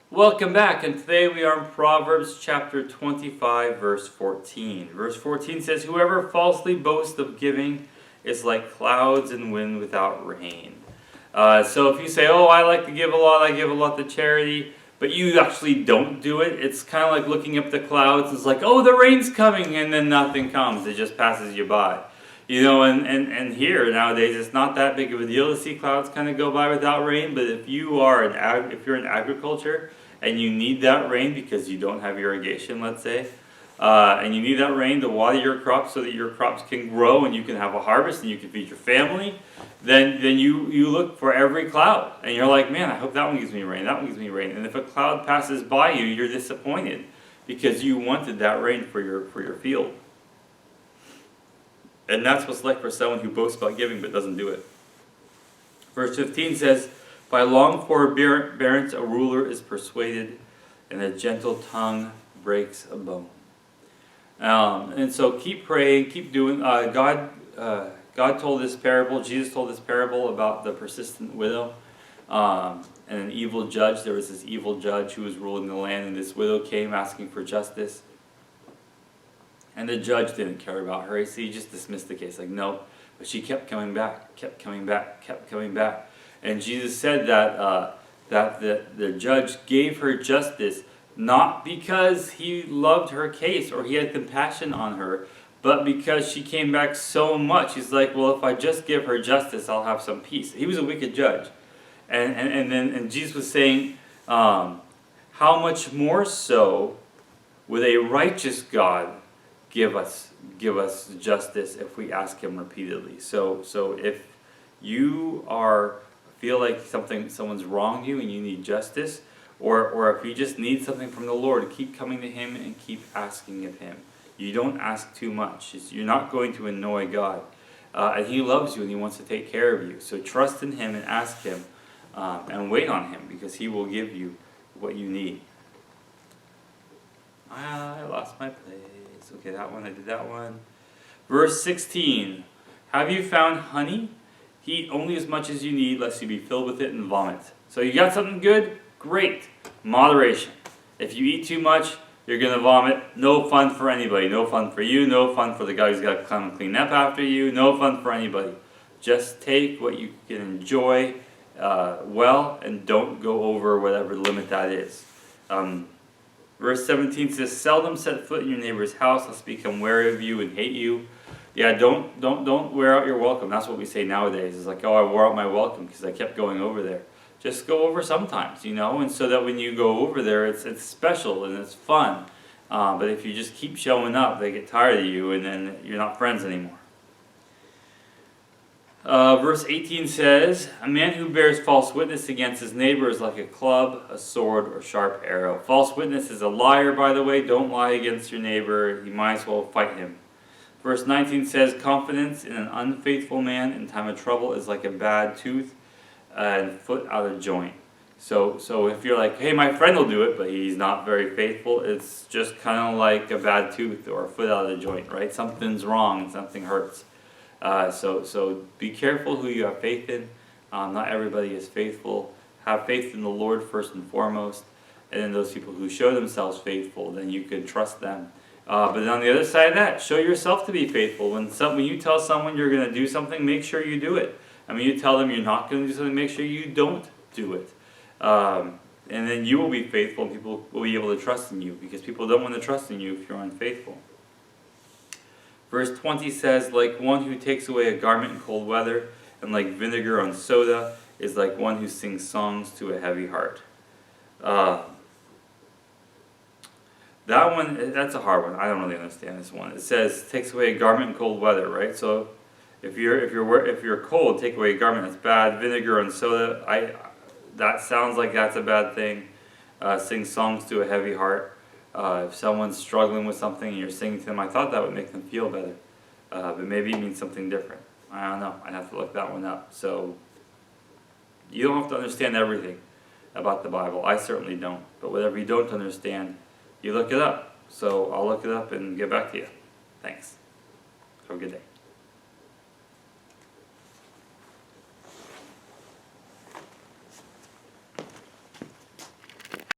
Welcome back, and today we are in Proverbs chapter 25, verse 14. Verse 14 says, "Whoever falsely boasts of giving is like clouds and wind without rain." So if you say, "Oh, I like to give a lot, I give a lot to charity," but you actually don't do it, it's kind of like looking up the clouds. It's like, "Oh, the rain's coming," and then nothing comes. It just passes you by. You know, and here nowadays it's not that big of a deal to see clouds kind of go by without rain. But if you're in agriculture and you need that rain because you don't have irrigation, let's say, and you need that rain to water your crops so that your crops can grow and you can have a harvest and you can feed your family, then you look for every cloud and you're like, "Man, I hope that one gives me rain. That one gives me rain." And if a cloud passes by you, you're disappointed because you wanted that rain for your field. And that's what's like for someone who boasts about giving but doesn't do it. Verse 15 says, "By long forbearance a ruler is persuaded, and a gentle tongue breaks a bone." And so keep praying, keep doing. God told this parable, Jesus told this parable about the persistent widow and an evil judge. There was this evil judge who was ruling the land, and this widow came asking for justice. And the judge didn't care about her. So he just dismissed the case, like, no. But she kept coming back, kept coming back, kept coming back. And Jesus said that the judge gave her justice not because he loved her case or he had compassion on her, but because she came back so much. He's like, well, if I just give her justice, I'll have some peace. He was a wicked judge. And Jesus was saying, how much more so would a righteous God give us justice if we ask him repeatedly. So if you feel like someone's wronged you and you need justice, or if you just need something from the Lord, keep coming to him and keep asking of him. You don't ask too much. You're not going to annoy God. And he loves you and he wants to take care of you. So trust in him and ask him and wait on him, because he will give you what you need. I lost my place. Okay, that one, I did that one. Verse 16. "Have you found honey? Eat only as much as you need, lest you be filled with it and vomit." So you got something good? Great. Moderation. If you eat too much, you're going to vomit. No fun for anybody. No fun for you. No fun for the guy who's got to come and clean up after you. No fun for anybody. Just take what you can enjoy well, and don't go over whatever limit that is. Verse 17 says, "Seldom set foot in your neighbor's house, lest he become wary of you and hate you." Yeah, don't wear out your welcome. That's what we say nowadays. It's like, "Oh, I wore out my welcome because I kept going over there." Just go over sometimes, and so that when you go over there, it's special and it's fun. But if you just keep showing up, they get tired of you, and then you're not friends anymore. Verse 18 says, "A man who bears false witness against his neighbor is like a club, a sword, or sharp arrow." False witness is a liar, by the way. Don't lie against your neighbor. You might as well fight him. Verse 19 says, "Confidence in an unfaithful man in time of trouble is like a bad tooth and foot out of joint." So if you're like, "Hey, my friend will do it, but he's not very faithful," it's just kind of like a bad tooth or a foot out of the joint, right? Something's wrong, something hurts. So be careful who you have faith in. Not everybody is faithful. Have faith in the Lord first and foremost, and then those people who show themselves faithful, then you can trust them. But then on the other side of that, show yourself to be faithful. When you tell someone you're going to do something, make sure you do it. You tell them you're not going to do something, make sure you don't do it. And then you will be faithful, and people will be able to trust in you, because people don't want to trust in you if you're unfaithful. Verse 20 says, "Like one who takes away a garment in cold weather, and like vinegar on soda, is like one who sings songs to a heavy heart." That one, that's a hard one. I don't really understand this one. It says, takes away a garment in cold weather, right? So if you're cold, take away a garment, that's bad. Vinegar on soda, that sounds like that's a bad thing. Sing songs to a heavy heart. If someone's struggling with something and you're singing to them, I thought that would make them feel better. But maybe it means something different. I don't know. I'd have to look that one up. So you don't have to understand everything about the Bible. I certainly don't. But whatever you don't understand, you look it up. So I'll look it up and get back to you. Thanks. Have a good day.